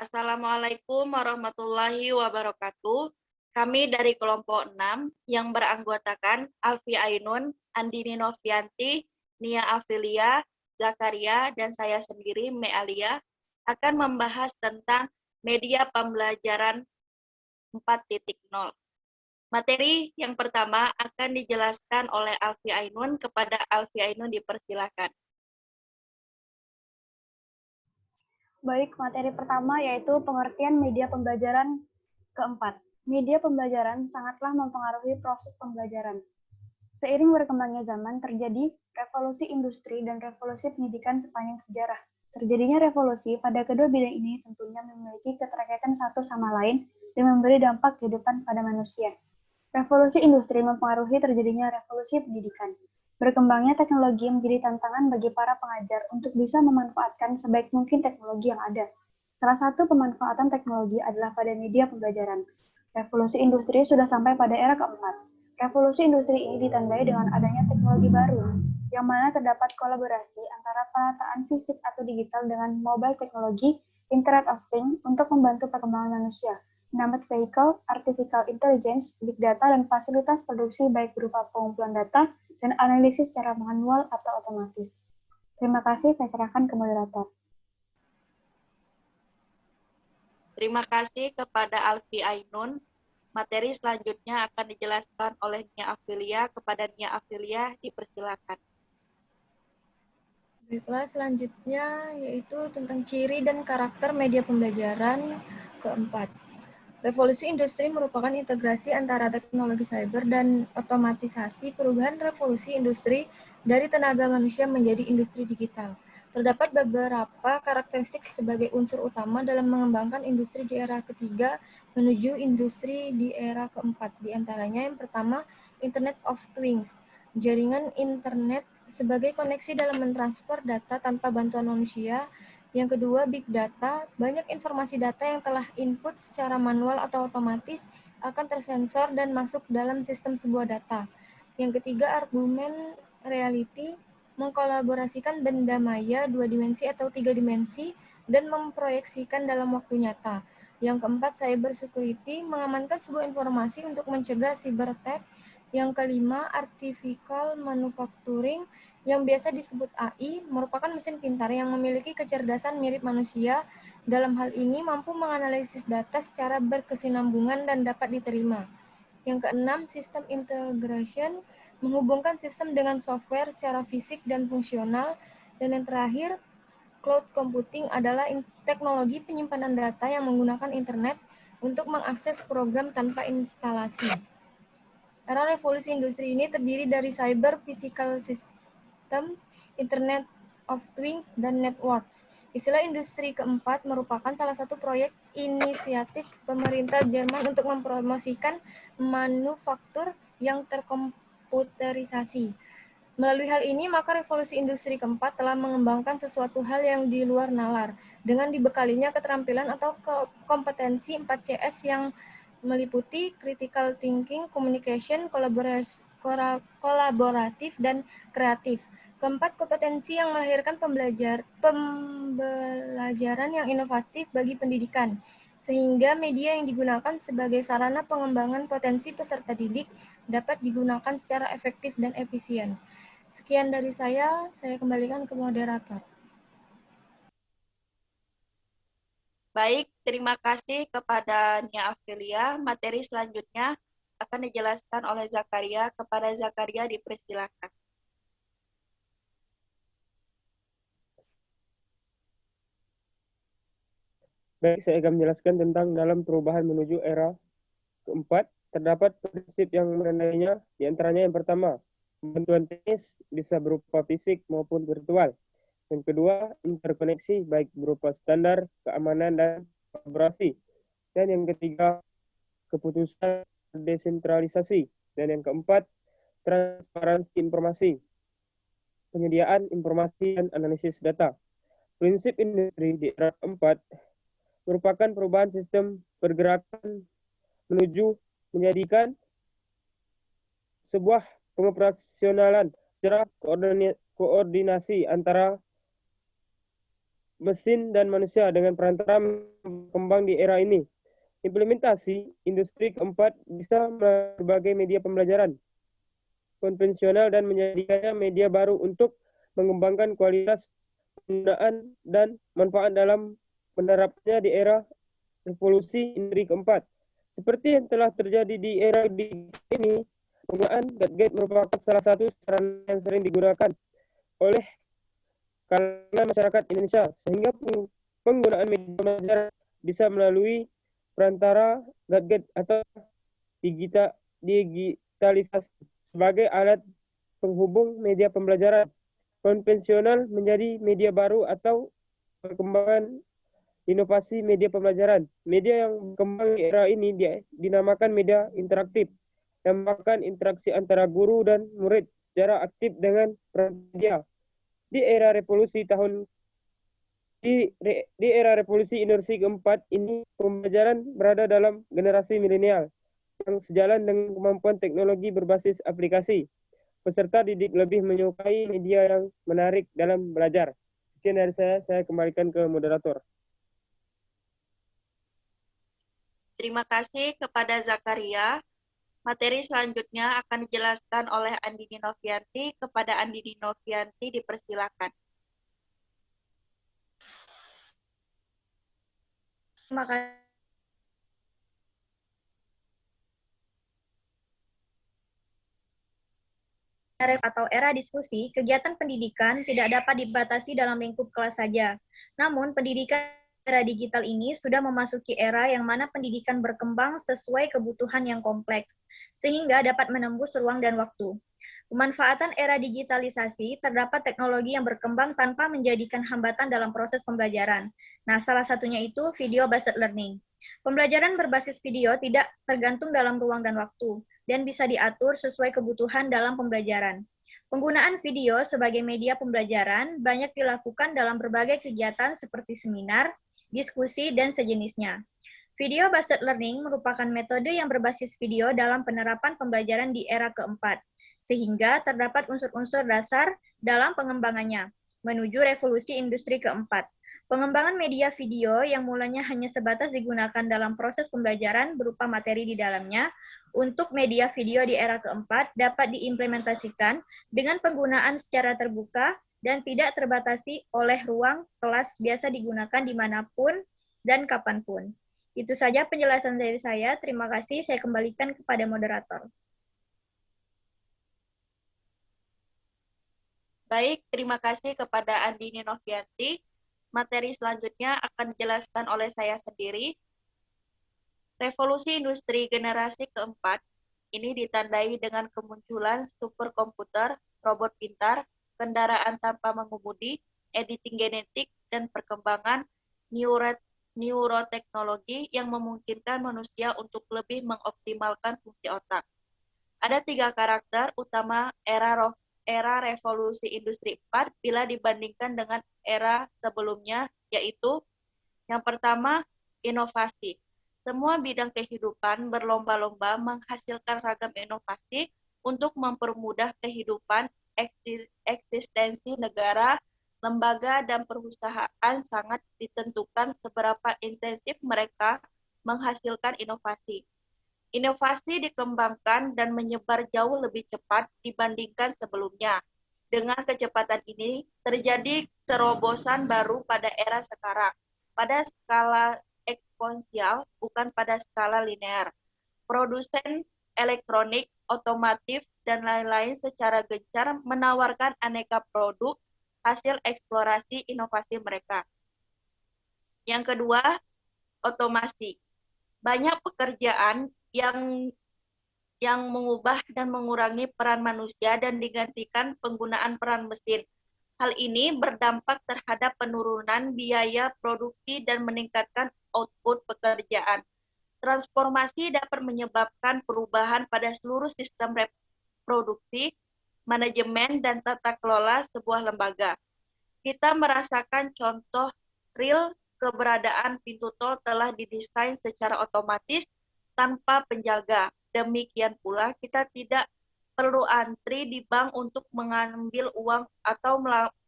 Assalamualaikum warahmatullahi wabarakatuh. Kami dari kelompok 6 yang beranggotakan Alfi Ainun, Andini Novianti, Nia Afilia, Zakaria, dan saya sendiri, Mealia, akan membahas tentang media pembelajaran 4.0. Materi yang pertama akan dijelaskan oleh Alfi Ainun. Kepada Alfi Ainun dipersilakan. Baik, materi pertama yaitu pengertian media pembelajaran keempat. Media pembelajaran sangatlah mempengaruhi proses pembelajaran. Seiring berkembangnya zaman, terjadi revolusi industri dan revolusi pendidikan sepanjang sejarah. Terjadinya revolusi pada kedua bidang ini tentunya memiliki keterkaitan satu sama lain dan memberi dampak kehidupan pada manusia. Revolusi industri mempengaruhi terjadinya revolusi pendidikan. Berkembangnya teknologi menjadi tantangan bagi para pengajar untuk bisa memanfaatkan sebaik mungkin teknologi yang ada. Salah satu pemanfaatan teknologi adalah pada media pembelajaran. Revolusi industri sudah sampai pada era keempat. Revolusi industri ini ditandai dengan adanya teknologi baru, yang mana terdapat kolaborasi antara penataan fisik atau digital dengan mobile teknologi, Internet of Things untuk membantu perkembangan manusia. Namanya vehicle, artificial intelligence, big data, dan fasilitas produksi baik berupa pengumpulan data dan analisis secara manual atau otomatis. Terima kasih, saya serahkan ke moderator. Terima kasih kepada Alfi Ainun. Materi selanjutnya akan dijelaskan oleh Nia Afilia. Kepada Nia Afilia dipersilakan. Baiklah, selanjutnya yaitu tentang ciri dan karakter media pembelajaran keempat. Revolusi industri merupakan integrasi antara teknologi cyber dan otomatisasi perubahan revolusi industri dari tenaga manusia menjadi industri digital. Terdapat beberapa karakteristik sebagai unsur utama dalam mengembangkan industri di era ketiga menuju industri di era keempat. Di antaranya yang pertama, Internet of Things. Jaringan internet sebagai koneksi dalam mentransfer data tanpa bantuan manusia. Yang kedua, big data. Banyak informasi data yang telah input secara manual atau otomatis akan tersensor dan masuk dalam sistem sebuah data. Yang ketiga, argumen reality. Mengkolaborasikan benda maya 2 dimensi atau 3 dimensi dan memproyeksikan dalam waktu nyata. Yang keempat, cyber security. Mengamankan sebuah informasi untuk mencegah cyber attack. Yang kelima, artificial manufacturing, yang biasa disebut AI, merupakan mesin pintar yang memiliki kecerdasan mirip manusia. Dalam hal ini mampu menganalisis data secara berkesinambungan dan dapat diterima. Yang keenam, sistem integration, menghubungkan sistem dengan software secara fisik dan fungsional. Dan yang terakhir, cloud computing adalah teknologi penyimpanan data yang menggunakan internet untuk mengakses program tanpa instalasi. Era revolusi industri ini terdiri dari cyber physical systems, Internet of Things, dan networks. Istilah industri keempat merupakan salah satu proyek inisiatif pemerintah Jerman untuk mempromosikan manufaktur yang terkomputerisasi. Melalui hal ini, maka revolusi industri keempat telah mengembangkan sesuatu hal yang di luar nalar, dengan dibekalinya keterampilan atau kompetensi 4CS yang meliputi critical thinking, communication, kolaboratif, dan kreatif. Keempat, kompetensi yang melahirkan pembelajaran yang inovatif bagi pendidikan, sehingga media yang digunakan sebagai sarana pengembangan potensi peserta didik dapat digunakan secara efektif dan efisien. Sekian dari saya kembalikan ke moderator. Baik, terima kasih kepada Nia Afilia. Materi selanjutnya akan dijelaskan oleh Zakaria. Kepada Zakaria dipersilakan. Baik, saya akan menjelaskan tentang dalam perubahan menuju era keempat, terdapat prinsip yang menandainya, di antaranya yang pertama, bantuan teknis bisa berupa fisik maupun virtual. Yang kedua, interkoneksi baik berupa standar, keamanan, dan kolaborasi. Dan yang ketiga, keputusan desentralisasi. Dan yang keempat, transparansi informasi, penyediaan informasi, dan analisis data. Prinsip industri di era keempat merupakan perubahan sistem pergerakan menuju menjadikan sebuah pengoperasionalan secara koordinasi antara mesin dan manusia dengan perantara berkembang di era ini. Implementasi industri keempat bisa melalui berbagai media pembelajaran konvensional dan menjadikannya media baru untuk mengembangkan kualitas penggunaan dan manfaat dalam menerapnya di era revolusi industri keempat. Seperti yang telah terjadi di era digital ini, penggunaan gadget merupakan salah satu sarana yang sering digunakan oleh kalangan masyarakat Indonesia, sehingga penggunaan media pembelajaran bisa melalui perantara gadget atau digitalisasi sebagai alat penghubung media pembelajaran konvensional menjadi media baru atau perkembangan inovasi media pembelajaran. Media yang berkembang di era ini dinamakan media interaktif, yang merupakan interaksi antara guru dan murid secara aktif dengan media. Di era revolusi industri keempat ini, pembelajaran berada dalam generasi milenial yang sejalan dengan kemampuan teknologi berbasis aplikasi. Peserta didik lebih menyukai media yang menarik dalam belajar. Sekian dari saya kembalikan ke moderator. Terima kasih kepada Zakaria. Materi selanjutnya akan dijelaskan oleh Andini Novianti. Kepada Andini Novianti dipersilakan. Terima kasih. Atau era diskusi, kegiatan pendidikan tidak dapat dibatasi dalam lingkup kelas saja. Namun, pendidikan era digital ini sudah memasuki era yang mana pendidikan berkembang sesuai kebutuhan yang kompleks, sehingga dapat menembus ruang dan waktu. Pemanfaatan era digitalisasi, terdapat teknologi yang berkembang tanpa menjadikan hambatan dalam proses pembelajaran. Nah, salah satunya itu video-based learning. Pembelajaran berbasis video tidak tergantung dalam ruang dan waktu, dan bisa diatur sesuai kebutuhan dalam pembelajaran. Penggunaan video sebagai media pembelajaran banyak dilakukan dalam berbagai kegiatan seperti seminar, diskusi, dan sejenisnya. Video-based learning merupakan metode yang berbasis video dalam penerapan pembelajaran di era keempat, sehingga terdapat unsur-unsur dasar dalam pengembangannya, menuju revolusi industri keempat. Pengembangan media video yang mulanya hanya sebatas digunakan dalam proses pembelajaran berupa materi di dalamnya, untuk media video di era keempat dapat diimplementasikan dengan penggunaan secara terbuka dan tidak terbatasi oleh ruang kelas biasa digunakan dimanapun dan kapanpun. Itu saja penjelasan dari saya. Terima kasih. Saya kembalikan kepada moderator. Baik, terima kasih kepada Andini Novianti. Materi selanjutnya akan dijelaskan oleh saya sendiri. Revolusi industri generasi keempat ini ditandai dengan kemunculan superkomputer, robot pintar, kendaraan tanpa mengemudi, editing genetik, dan perkembangan neuroteknologi yang memungkinkan manusia untuk lebih mengoptimalkan fungsi otak. Ada 3 karakter utama era revolusi industri 4 bila dibandingkan dengan era sebelumnya, yaitu yang pertama, inovasi. Semua bidang kehidupan berlomba-lomba menghasilkan ragam inovasi untuk mempermudah kehidupan. Eksistensi negara, lembaga, dan perusahaan sangat ditentukan seberapa intensif mereka menghasilkan inovasi. Inovasi dikembangkan dan menyebar jauh lebih cepat dibandingkan sebelumnya. Dengan kecepatan ini, terjadi terobosan baru pada era sekarang, pada skala eksponensial, bukan pada skala linear. Produsen elektronik, otomotif, dan lain-lain secara gencar menawarkan aneka produk hasil eksplorasi inovasi mereka. Yang kedua, otomasi. Banyak pekerjaan yang mengubah dan mengurangi peran manusia dan digantikan penggunaan peran mesin. Hal ini berdampak terhadap penurunan biaya produksi dan meningkatkan output pekerjaan. Transformasi dapat menyebabkan perubahan pada seluruh sistem produksi, manajemen, dan tata kelola sebuah lembaga. Kita merasakan contoh real keberadaan pintu tol telah didesain secara otomatis tanpa penjaga. Demikian pula kita tidak perlu antri di bank untuk mengambil uang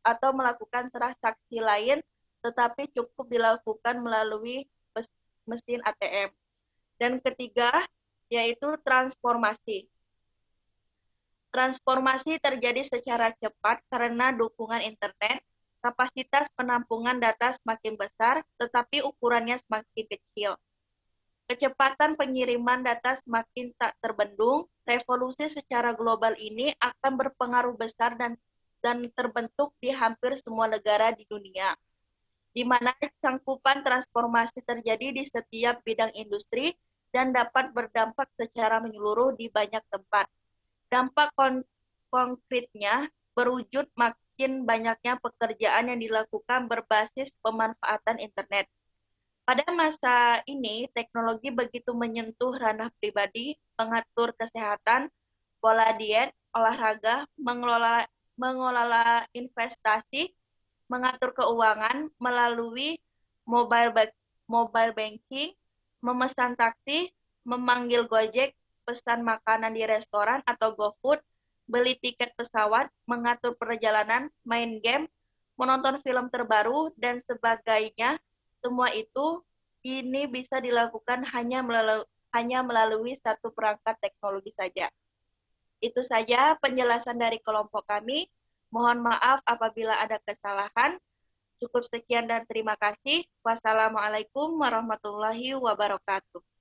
atau melakukan transaksi lain tetapi cukup dilakukan melalui mesin ATM. Dan ketiga, yaitu transformasi. Transformasi terjadi secara cepat karena dukungan internet, kapasitas penampungan data semakin besar, tetapi ukurannya semakin kecil. Kecepatan pengiriman data semakin tak terbendung, revolusi secara global ini akan berpengaruh besar dan terbentuk di hampir semua negara di dunia, di mana cangkupan transformasi terjadi di setiap bidang industri dan dapat berdampak secara menyeluruh di banyak tempat. Dampak konkretnya berwujud makin banyaknya pekerjaan yang dilakukan berbasis pemanfaatan internet. Pada masa ini, teknologi begitu menyentuh ranah pribadi, mengatur kesehatan, pola diet, olahraga, mengelola investasi, mengatur keuangan melalui mobile banking, memesan taksi, memanggil Gojek, pesan makanan di restoran atau GoFood, beli tiket pesawat, mengatur perjalanan, main game, menonton film terbaru, dan sebagainya. Semua itu ini bisa dilakukan hanya melalui satu perangkat teknologi saja. Itu saja penjelasan dari kelompok kami. Mohon maaf apabila ada kesalahan. Cukup sekian dan terima kasih. Wassalamualaikum warahmatullahi wabarakatuh.